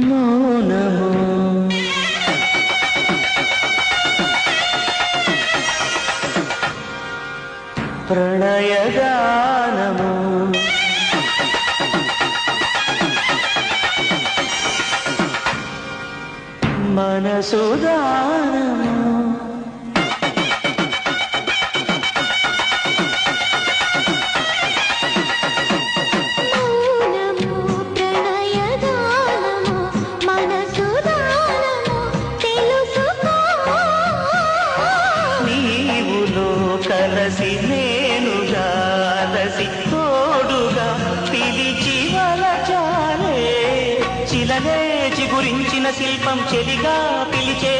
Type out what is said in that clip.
మౌనము ప్రణయగానము మనసుదానము కలసి నేనుగా అలసి తోడుగా పిలిచి వలచాలే చిలనే చిగురించిన శిల్పం చెలిగా పిలిచే